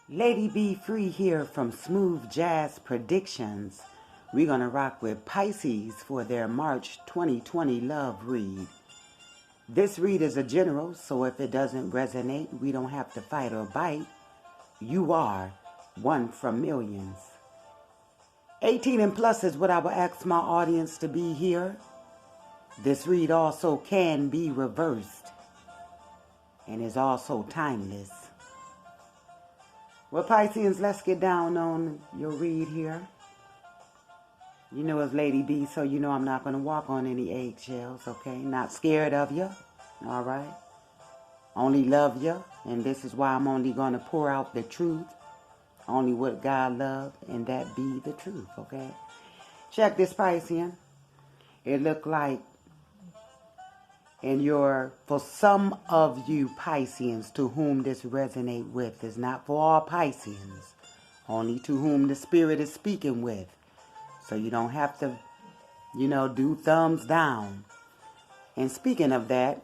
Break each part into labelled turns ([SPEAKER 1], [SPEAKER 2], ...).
[SPEAKER 1] Lady Be Free here from Smooth Jazz Predictions. We're going to rock with Pisces for their March 2020 love read. This read is a general, so if it doesn't resonate, we don't have to fight or bite. You are one from millions. 18 and plus is what I will ask my audience to be here. This read also can be reversed and is also timeless. Well, Pisceans, let's get down on your read here. You know it's Lady B, so you know I'm not going to walk on any eggshells, okay? Not scared of you, all right? Only love you, and this is why I'm only going to pour out the truth. Only what God loved, and that be the truth, okay? Check this, Piscean. It looked like for some of you Pisceans to whom this resonate with, is not for all Pisceans, only to whom the Spirit is speaking with. So you don't have to, do thumbs down. And speaking of that,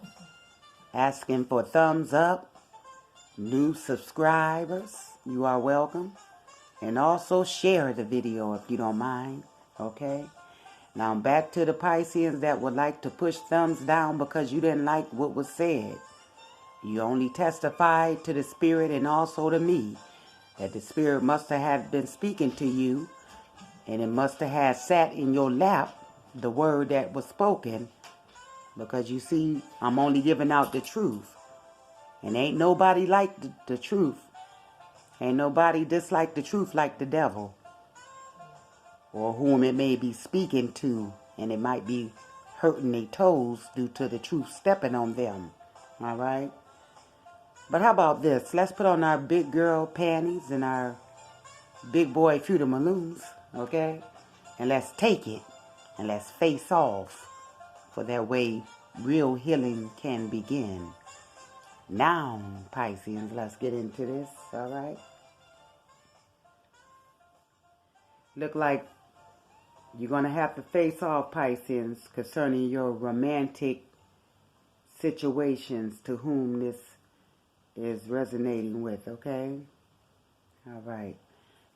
[SPEAKER 1] asking for thumbs up, new subscribers, you are welcome. And also share the video if you don't mind, okay? Now back to the Pisceans that would like to push thumbs down because you didn't like what was said. You only testified to the Spirit and also to me that the Spirit must have been speaking to you, and it must have sat in your lap, the word that was spoken, because you see, I'm only giving out the truth. And ain't nobody like the truth. Ain't nobody dislike the truth like the devil, or whom it may be speaking to, and it might be hurting their toes due to the truth stepping on them. All right? But how about this? Let's put on our big girl panties and our big boy Fruit of Balloons, okay? And let's take it, and let's face off, for that way real healing can begin. Now, Pisceans, let's get into this, all right? Look like you're going to have to face off, Pisceans, concerning your romantic situations to whom this is resonating with, okay? All right.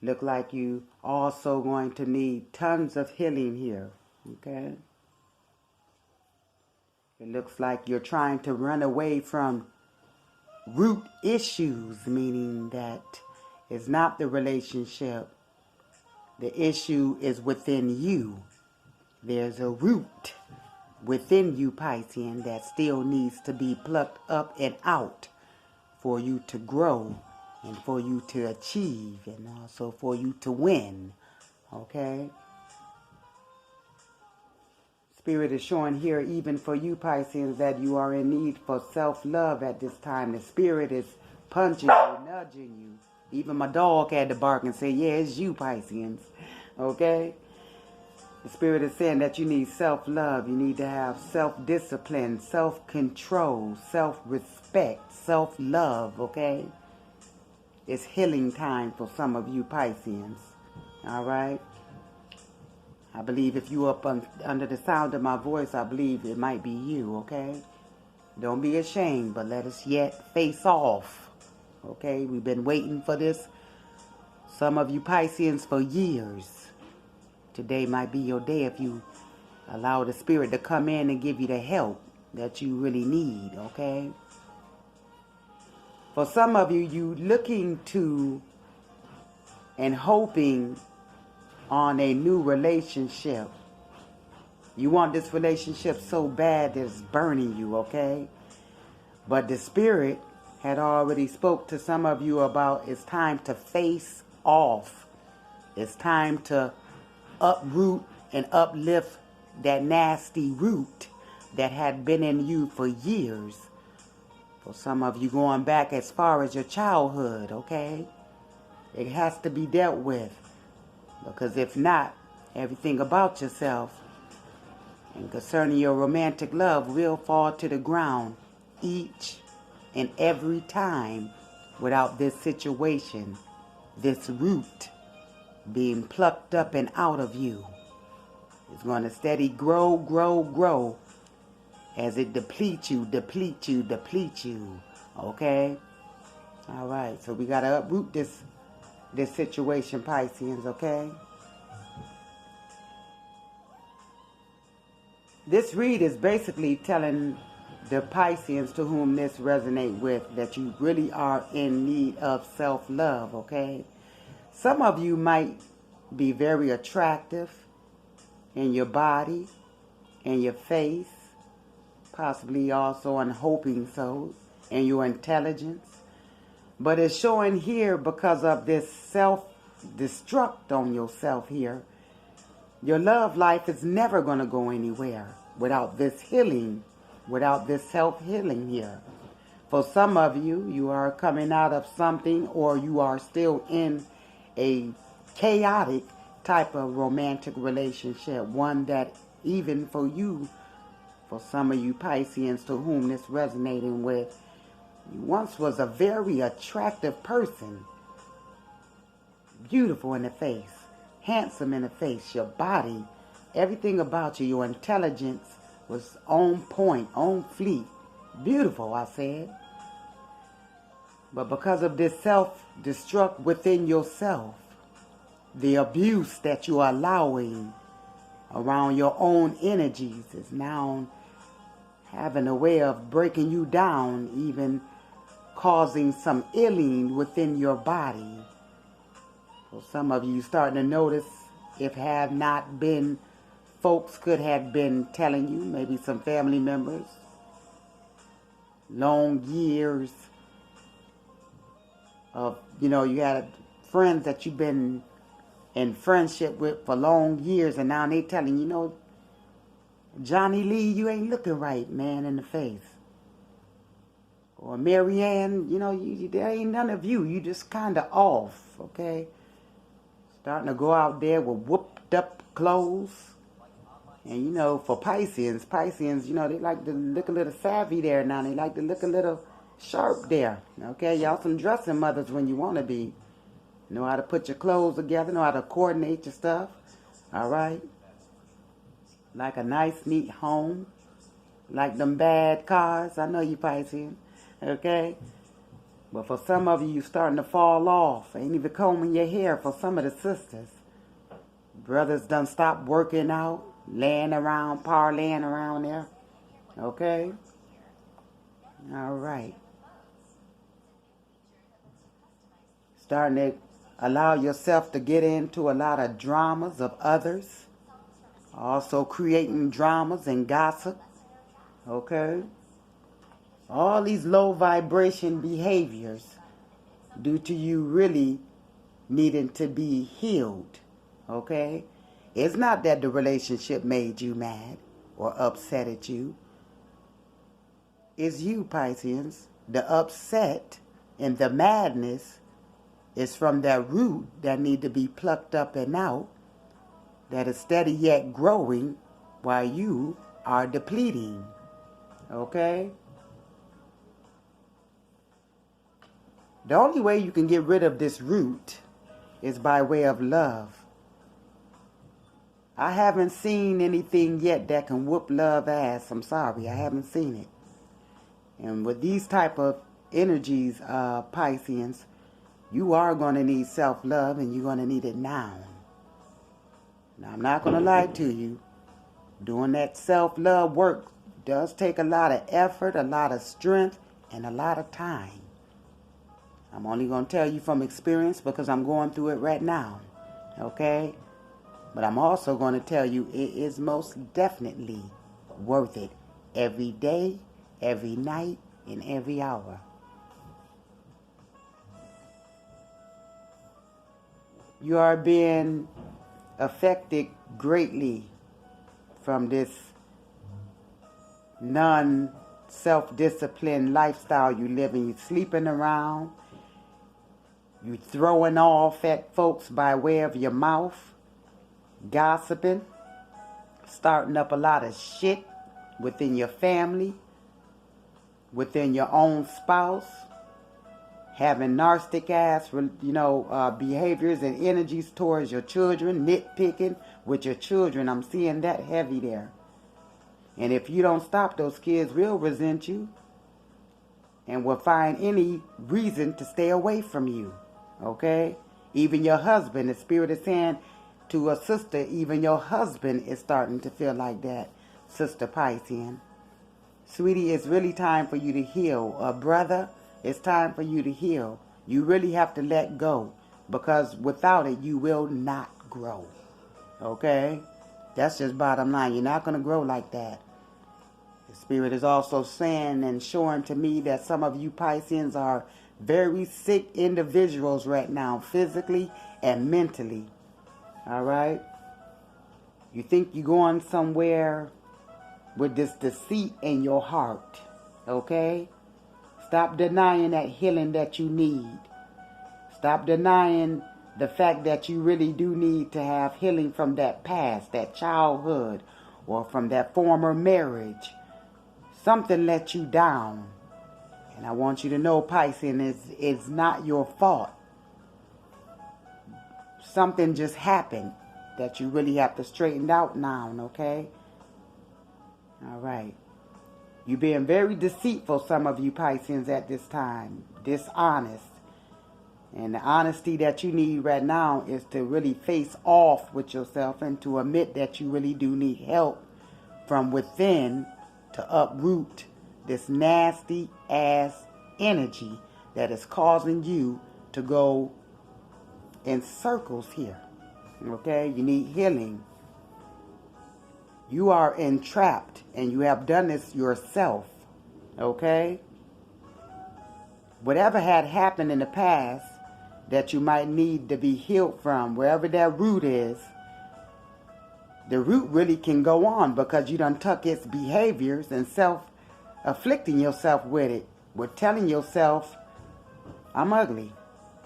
[SPEAKER 1] Look like you also going to need tons of healing here, okay? It looks like you're trying to run away from root issues, meaning that it's not the relationship. The issue is within you. There's a root within you, Piscean, that still needs to be plucked up and out for you to grow and for you to achieve and also for you to win. Okay? Spirit is showing here, even for you, Pisceans, that you are in need for self-love at this time. The Spirit is punching you, nudging you. Even my dog had to bark and say, yeah, it's you, Pisceans. Okay? The Spirit is saying that you need self-love. You need to have self-discipline, self-control, self-respect, self-love, okay? It's healing time for some of you Pisceans. All right? I believe if you up under the sound of my voice, I believe it might be you, okay? Don't be ashamed, but let us yet face off. Okay, we've been waiting for this, some of you Pisceans, for years. Today might be your day if you allow the Spirit to come in and give you the help that you really need, okay? For some of you, you looking to and hoping on a new relationship. You want this relationship so bad that it's burning you, okay? But the Spirit had already spoke to some of you about it's time to face off. It's time to uproot and uplift that nasty root that had been in you for years. For some of you going back as far as your childhood, okay? It has to be dealt with. Because if not, everything about yourself and concerning your romantic love will fall to the ground each and every time without this situation, this root being plucked up and out of you. It's going to steady grow, grow, grow as it depletes you, okay? All right, so we got to uproot this this situation, Pisceans, okay? This read is basically telling the Pisceans to whom this resonates with that you really are in need of self-love, okay? Some of you might be very attractive in your body, in your face, possibly also, and hoping so, in your intelligence. But it's showing here because of this self-destruct on yourself here. Your love life is never going to go anywhere without this healing, without this self-healing here. For some of you, you are coming out of something, or you are still in a chaotic type of romantic relationship, one that even for you, for some of you Pisceans to whom this resonating with, you once was a very attractive person, beautiful in the face, handsome in the face, your body, everything about you, your intelligence was on point, on fleek, beautiful, I said. But because of this self-destruct within yourself, the abuse that you are allowing around your own energies is now having a way of breaking you down, even causing some illing within your body. So some of you starting to notice, if have not been, folks could have been telling you, maybe some family members, long years of, you had friends that you've been in friendship with for long years, and now they telling you, Johnny Lee, you ain't looking right, man, in the face. Or Marianne, there ain't none of you. You just kind of off, okay? Starting to go out there with whooped up clothes. And, for Pisceans, they like to look a little savvy there now. They like to look a little sharp there, okay? Y'all some dressing mothers when you want to be. Know how to put your clothes together, know how to coordinate your stuff, all right? Like a nice, neat home, like them bad cars. I know you Pisceans, okay? But for some of you, you're starting to fall off. Ain't even combing your hair for some of the sisters. Brothers done stopped working out, laying around, parlaying around there, okay? All right. Starting to allow yourself to get into a lot of dramas of others. Also creating dramas and gossip. Okay? All these low vibration behaviors due to you really needing to be healed. Okay? It's not that the relationship made you mad or upset at you. It's you, Pisceans. The upset and the madness is from that root that need to be plucked up and out, that is steady yet growing while you are depleting. Okay? The only way you can get rid of this root is by way of love. I haven't seen anything yet that can whoop love ass. I'm sorry, I haven't seen it. And with these type of energies, Pisceans, you are going to need self-love, and you're going to need it now. Now, I'm not going to lie to you. Doing that self-love work does take a lot of effort, a lot of strength, and a lot of time. I'm only going to tell you from experience because I'm going through it right now. Okay? But I'm also going to tell you it is most definitely worth it every day, every night, and every hour. You are being affected greatly from this non-self-disciplined lifestyle you live in. You're sleeping around. You're throwing off at folks by way of your mouth. Gossiping. Starting up a lot of shit within your family. Within your own spouse. Having narcissistic ass, behaviors and energies towards your children, nitpicking with your children. I'm seeing that heavy there. And if you don't stop, those kids will resent you and will find any reason to stay away from you. Okay? Even your husband, the Spirit is saying to a sister, even your husband is starting to feel like that, Sister Piscean. Sweetie, it's really time for you to heal. Brother, it's time for you to heal. You really have to let go, because without it, you will not grow. Okay? That's just bottom line. You're not going to grow like that. The Spirit is also saying and showing to me that some of you Pisceans are very sick individuals right now, physically and mentally. All right? You think you're going somewhere with this deceit in your heart. Okay? Stop denying that healing that you need. Stop denying the fact that you really do need to have healing from that past, that childhood, or from that former marriage. Something let you down. And I want you to know, Piscean, it's not your fault. Something just happened that you really have to straighten out now, okay? All right. You're being very deceitful, some of you Pisceans, at this time. Dishonest. And the honesty that you need right now is to really face off with yourself and to admit that you really do need help from within to uproot this nasty ass energy that is causing you to go in circles here. Okay? You need healing. You are entrapped, and you have done this yourself. Okay? Whatever had happened in the past that you might need to be healed from, wherever that root is, the root really can go on because you done took its behaviors and self-afflicting yourself with it. With telling yourself, I'm ugly.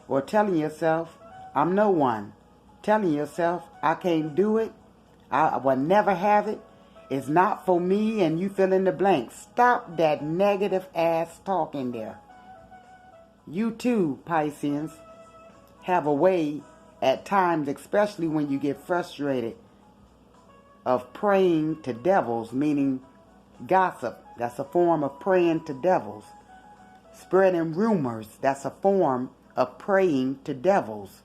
[SPEAKER 1] Or telling yourself, I'm no one. Telling yourself, I can't do it. I will never have it. It's not for me, and you fill in the blank. Stop that negative ass talking there. You too, Pisceans, have a way at times, especially when you get frustrated, of praying to devils, meaning gossip. That's a form of praying to devils. Spreading rumors. That's a form of praying to devils.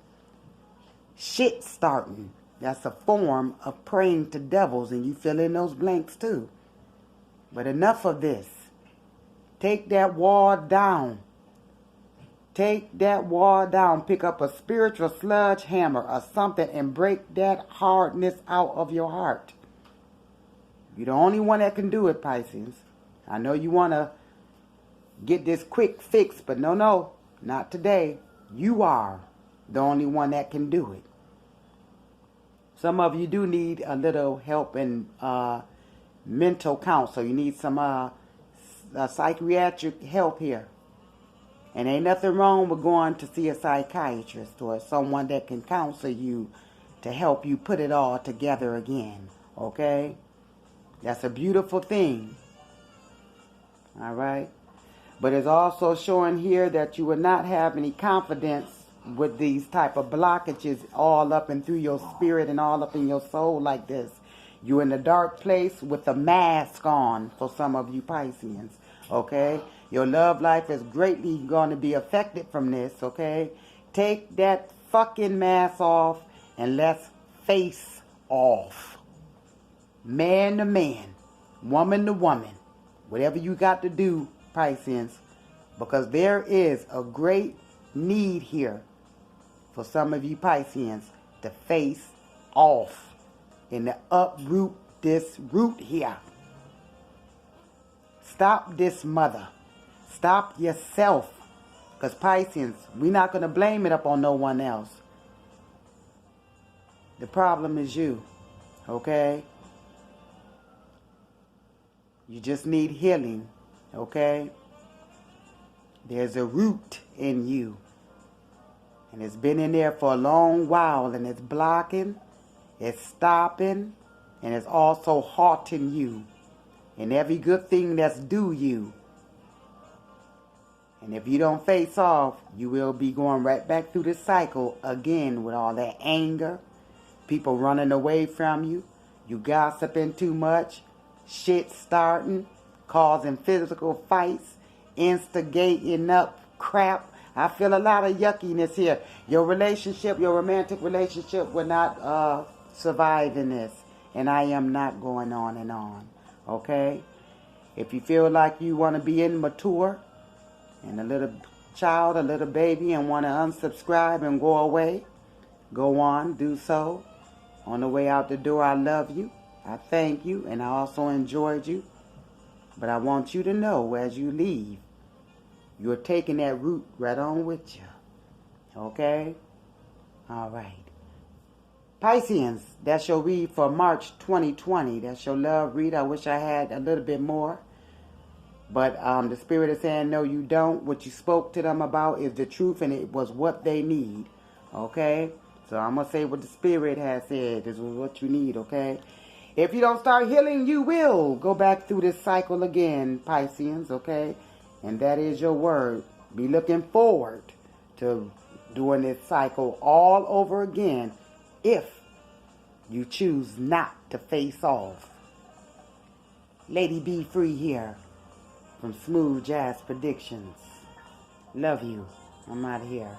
[SPEAKER 1] Shit starting. That's a form of praying to devils, and you fill in those blanks too. But enough of this. Take that wall down. Take that wall down. Pick up a spiritual sledgehammer or something and break that hardness out of your heart. You're the only one that can do it, Pisces. I know you want to get this quick fix, but no, not today. You are the only one that can do it. Some of you do need a little help in mental counsel. You need some psychiatric help here. And ain't nothing wrong with going to see a psychiatrist or someone that can counsel you to help you put it all together again. Okay? That's a beautiful thing. All right? But it's also showing here that you will not have any confidence with these type of blockages all up and through your spirit and all up in your soul like this. You're in a dark place with a mask on for some of you Pisceans. Okay? Your love life is greatly going to be affected from this, okay? Take that fucking mask off and let's face off. Man to man, woman to woman, whatever you got to do, Pisceans, because there is a great need here for some of you Pisceans to face off and to uproot this root here. Stop this mother. Stop yourself. Because Pisceans, we're not going to blame it up on no one else. The problem is you. Okay? You just need healing. Okay? There's a root in you. And it's been in there for a long while. And it's blocking. It's stopping. And it's also halting you. And every good thing that's due you. And if you don't face off, you will be going right back through this cycle again with all that anger, people running away from you, you gossiping too much, shit starting, causing physical fights, instigating up crap I feel a lot of yuckiness here. Your relationship, your romantic relationship will not survive in this. And I am not going on and on. Okay? If you feel like you want to be immature and a little child, a little baby, and want to unsubscribe and go away, go on, do so. On the way out the door, I love you. I thank you, and I also enjoyed you. But I want you to know as you leave, you're taking that root right on with you. Okay? All right. Pisces, that's your read for March 2020. That's your love read. I wish I had a little bit more. But the Spirit is saying, no, you don't. What you spoke to them about is the truth, and it was what they need. Okay? So I'm going to say what the Spirit has said. This is what you need, okay? If you don't start healing, you will go back through this cycle again, Pisces, okay? And that is your word. Be looking forward to doing this cycle all over again if you choose not to face off. Lady Be Free here from Smooth Jazz Predictions. Love you. I'm out of here.